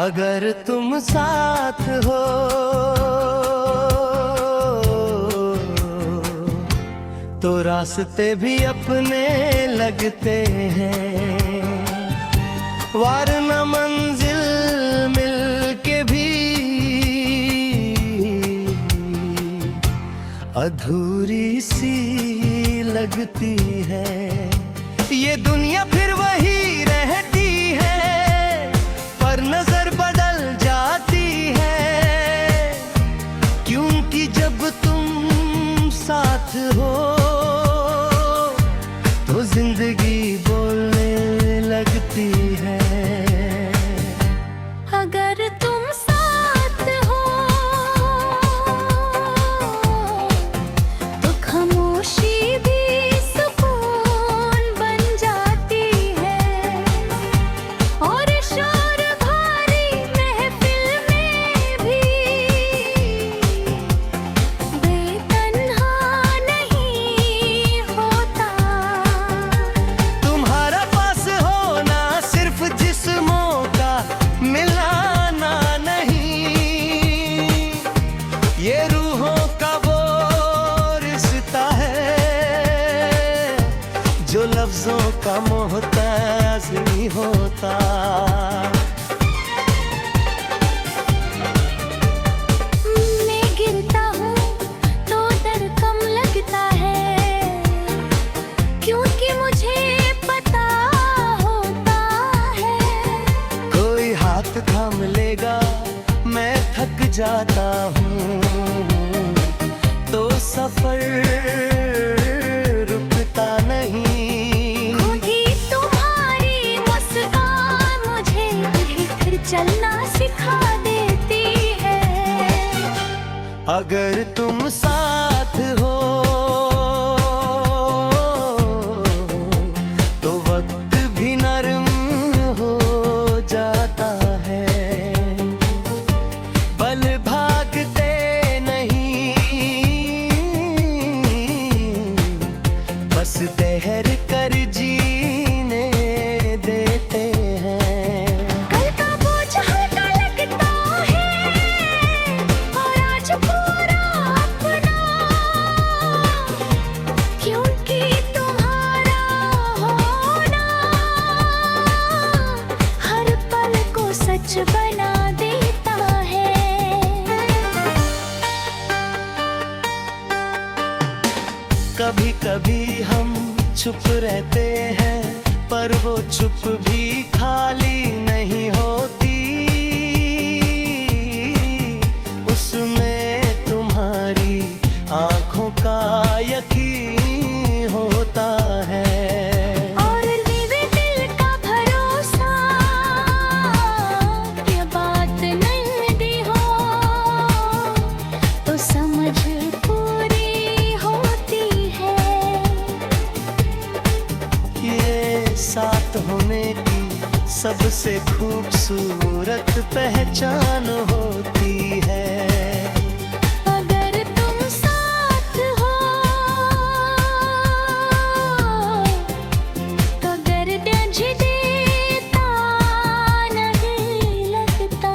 अगर तुम साथ हो तो रास्ते भी अपने लगते हैं, वरना मंजिल मिलके भी अधूरी सी लगती है। ये दुनिया फिर वही रहती है, पर नजर बदल जाती है, क्योंकि जब तुम साथ हो तो जिंदगी बोलने लगती है। अगर तुम साथ हो तो खामोशी भी सुकून बन जाती है, और शोर भारी महफिल में भी बेतन्हा नहीं होता। तुम्हारा पास होना सिर्फ जिस्मों का मिलाना नहीं, ये रूहों का वो रिश्ता है जो लफ्जों का मोहताज नहीं होता। मैं गिरता हूँ तो डर कम लगता है, क्योंकि मुझे पता होता है कोई हाथ थाम लेगा, मैं थक जाता हूँ तो सफर रुकता नहीं। खुद ही तुम्हारी मुस्कान मुझे फिर चलना सिखा देती है। अगर तुम साथ हो तो वक्त भी नरम हो जाता है, पल भागते नहीं, बस ठहर कर जीने देते हैं। कल का बोझ हल्का लगता है, और आज पूरा अपना, क्योंकि तुम्हारा होना हर पल को सच बना देता है। कभी कभी हम चुप रहते हैं, पर वो चुप भी खाली नहीं होती, उसमें तुम्हारी आंखों का यकीन होता है। और नीवे दिल का भरोसा, ये बात नंदी हो तो समझ पूरी होती है। ये साथ होने की सबसे खूबसूरत पहचान होती है। अगर तुम साथ हो तो दर्द देता नहीं लगता,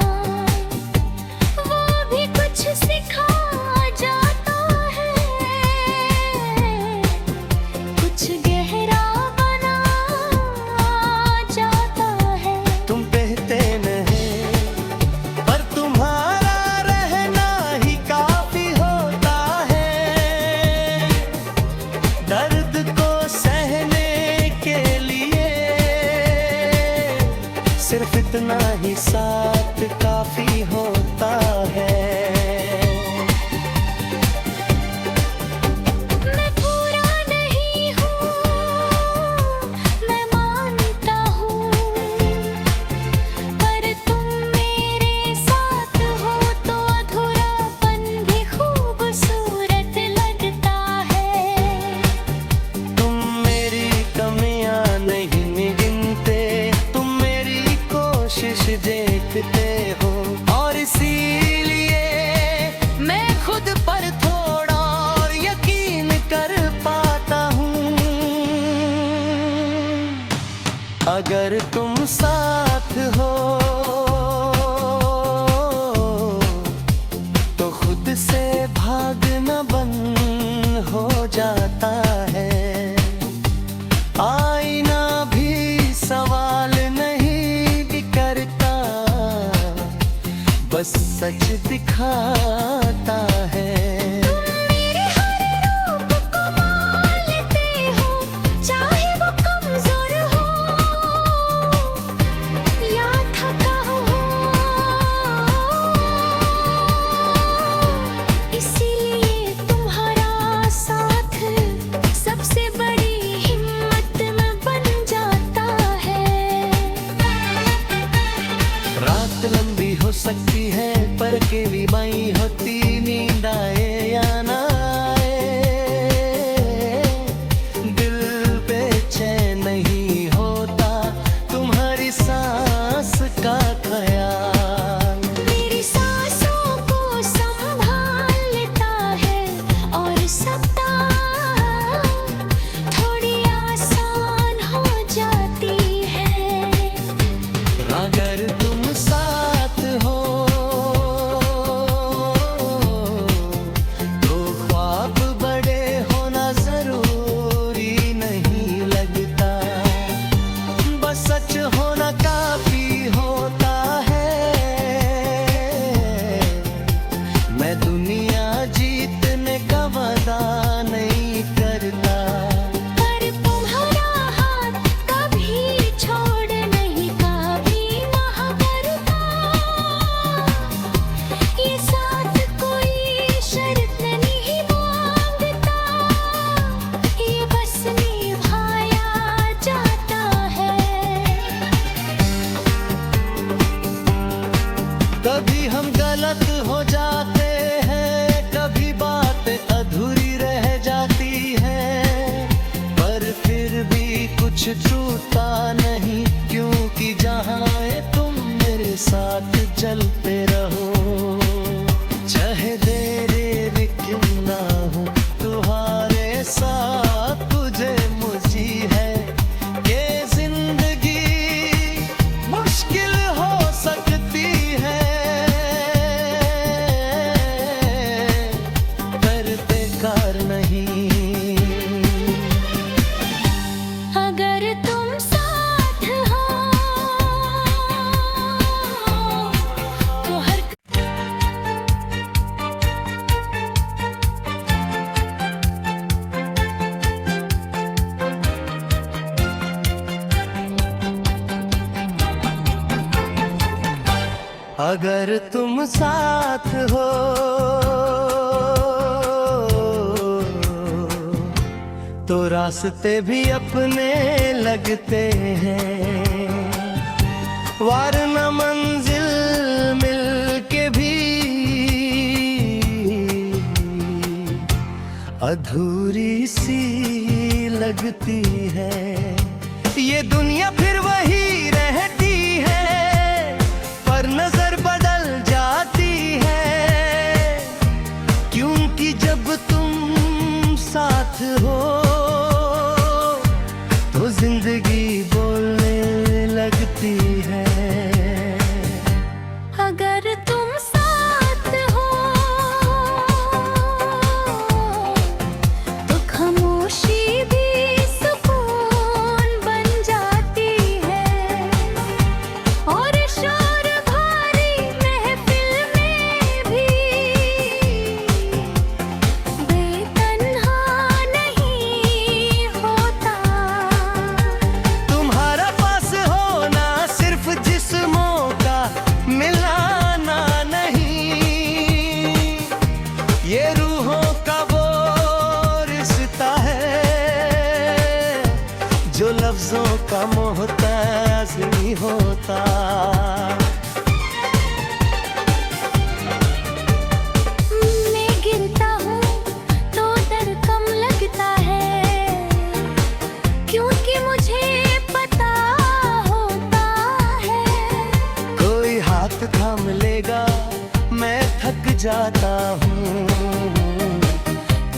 वो भी कुछ सिखा जाता है, कुछ गहरा बना जाता है। तुम कहते नहीं, पर तुम्हारा बस सच दिखाता है। मेरे हर रूप को मान लेते हो, चाहे वो कमजोर हो या थका हो। इसीलिए तुम्हारा साथ सबसे बड़ी हिम्मत में बन जाता है। रात लंबी हो सकती है पर केवी बाई होती, नींद आए या ना आए, दिल बेचैन नहीं होता तुम्हारी सांस का ख्याल। मेरी सांसों को संभाल लेता है और सप्ताह थोड़ी आसान हो जाती है। अगर तुम साथ हो तो ख्वाब बड़े होना जरूरी नहीं लगता, बस सच होना काफी होता है। मैं दुनिया जीतने का वादा नहीं करता, पर तुम्हारा हाथ कभी छोड़ नहीं, कभी ना करता। ये साथ कोई शर्त नहीं मांगता, ये बस निभाया जाता है। कभी हम गलत हो जाते हैं, कभी बात अधूरी रह जाती है, पर फिर भी कुछ छूटा नहीं, क्योंकि जहाँ तुम मेरे साथ चलते रहो। चाहे देर भी क्यों ना हो तुम्हारे साथ, तुझे मुझी है ये जिंदगी मुश्किल हो सकती है, पर बेकार नहीं। अगर तुम साथ हो तो हर अगर तुम साथ हो तो रास्ते भी अपने लगते हैं, वरना मंजिल मिल के भी अधूरी सी लगती है। ये दुनिया फिर वही रहती है, पर नजर बदल जाती है, क्योंकि जब तुम साथ हो तो जिंदगी बोलने लगती है। अगर तुम साथ हो तो खामोशी भी सुकून बन जाती है, और शोर भारी महफिल में भी बेतन्हा नहीं होता। तुम्हारा पास होना सिर्फ जिस्मों का मिलाना नहीं, ये रूहों का वो रिश्ता है जो लफ्जों का मोहताज नहीं होता। मैं गिरता हूँ तो दर्द कम लगता है, क्योंकि मुझे पता होता है। कोई हाथ थाम लेगा मैं थक जाता हूँ,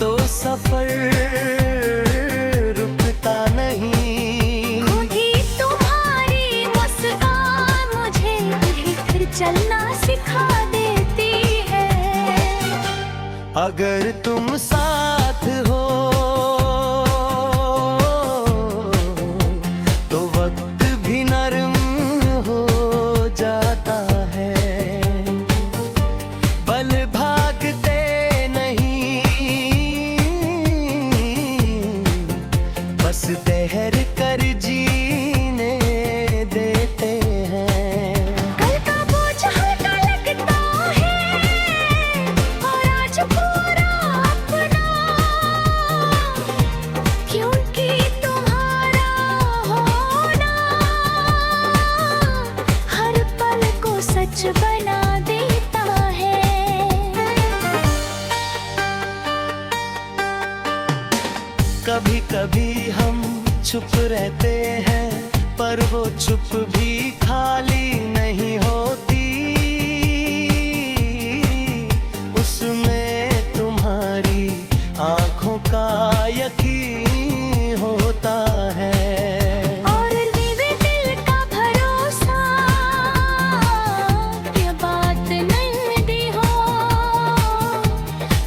तो सफर रुकता नहीं। खुद ही तुम्हारी मुस्कान मुझे फिर चलना सिखा देती है। अगर तुम साथ हो तो वक्त भी नरम हो जाता है। कभी कभी हम चुप रहते हैं, पर वो चुप भी खाली नहीं होती। उसमें तुम्हारी आंखों का यकीन होता है। और देवे दिल का भरोसा, ये बात नहीं दी हो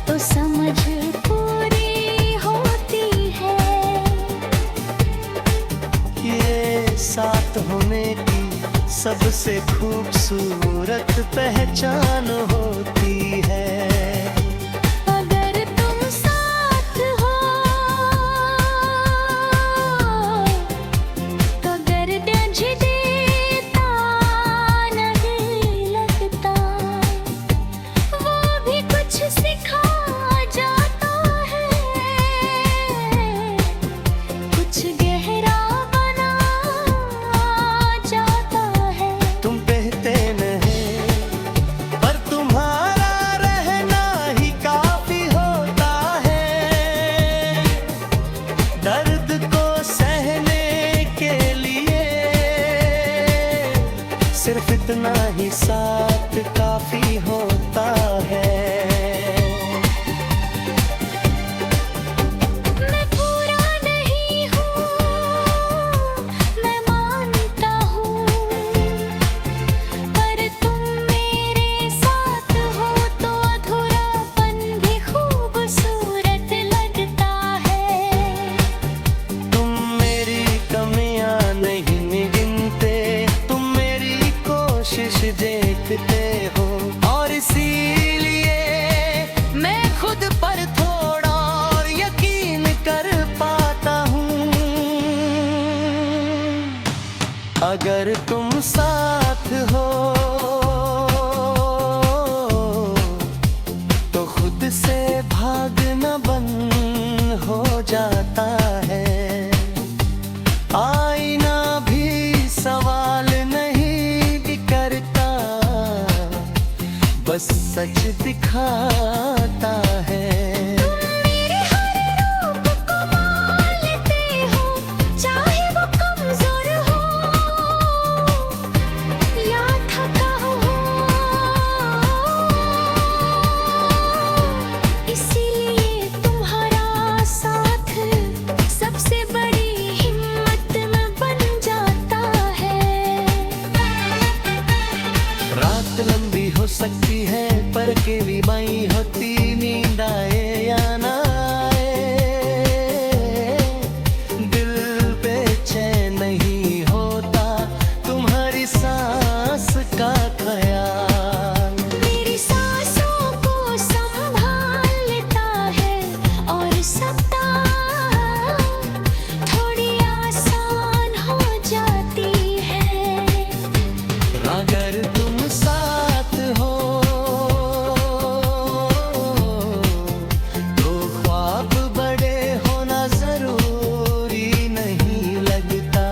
तो समझ पूरी होती है। ये साथ होने की सबसे खूबसूरत पहचान होती है। अगर तुम साथ हो तो दर्द देता नहीं लगता, वो भी कुछ सिखा जाता है, कुछ गहरा बना जाता है। तुम कहते नहीं, पर तुम्हारा रहना ही काफी होता है। दर्द को सहने के लिए सिर्फ इतना ही साथ काफी होता है। मैं पूरा नहीं हूँ, मैं मानता हूँ, पर तुम मेरे साथ हो तो अधूरापन भी खूबसूरत लगता है। तुम मेरी कमियां नहीं गिनते, तुम मेरी कोशिश देखते हो, और इसीलिए मैं खुद पर थोड़ा और यकीन कर पाता हूँ। अगर तुम साथ हो तो खुद से भागना बंद हो जाता है। आईना भी सवाल नहीं भी करता, बस सच दिखाता है। मेरे हर रूप को मान लेते हो, चाहे वो कमजोर हो या थका हो। इसीलिए तुम्हारा साथ सबसे बड़ी हिम्मत में बन जाता है। रात लंबी हो सकती है, पर केवी बाई होती, नींद आए या ना आए, दिल बेचैन नहीं होता तुम्हारी सांस का ख्याल। मेरी सांसों को संभाल लेता है, और सप्ताह थोड़ी आसान हो जाती है। अगर तुम साथ हो तो ख्वाब बड़े होना जरूरी नहीं लगता,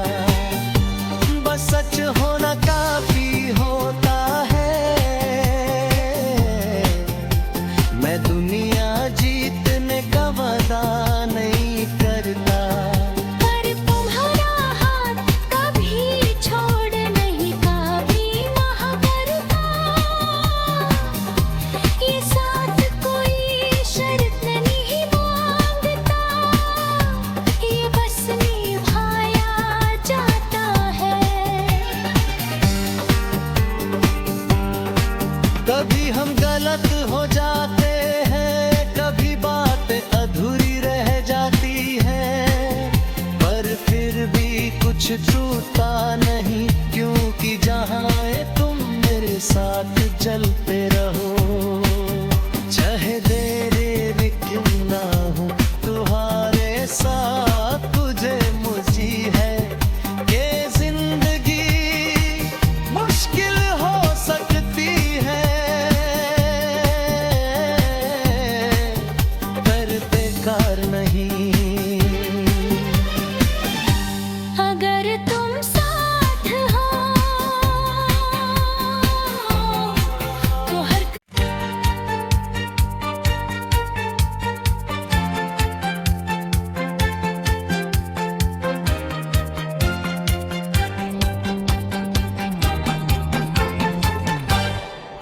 बस सच होना काफी होता है। मैं दुनिया जीतने का वादा नहीं करता, पर तुम्हारा हाथ कभी छोड़ नहीं, कभी ना करता। ये साथ कोई शर्त नहीं मांगता, ये बस निभाया जाता है। कभी हम गलत हो जाते हैं, कभी बात अधूरी रह जाती है, पर फिर भी कुछ छूटा नहीं, क्योंकि जहाँ तुम मेरे साथ चलते रहो। चाहे देर भी क्यों ना हो, तुम्हारे साथ तुझे मुझी है ये जिंदगी मुश्किल हो सकती है, पर बेकार नहीं। अगर तुम साथ हो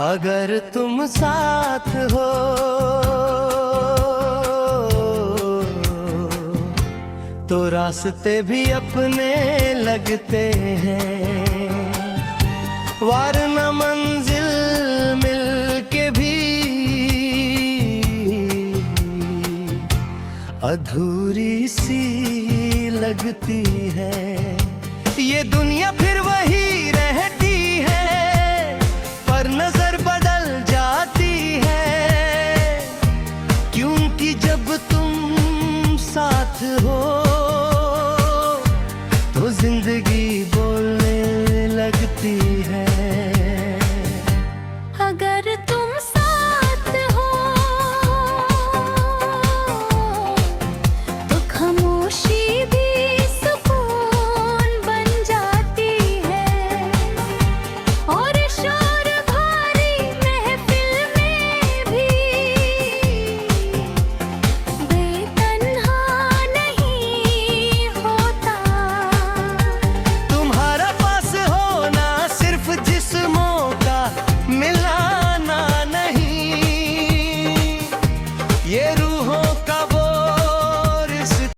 अगर तुम साथ हो तो रास्ते भी अपने लगते हैं, वरना मंजिल मिल के भी अधूरी सी लगती है। ये दुनिया फिर वही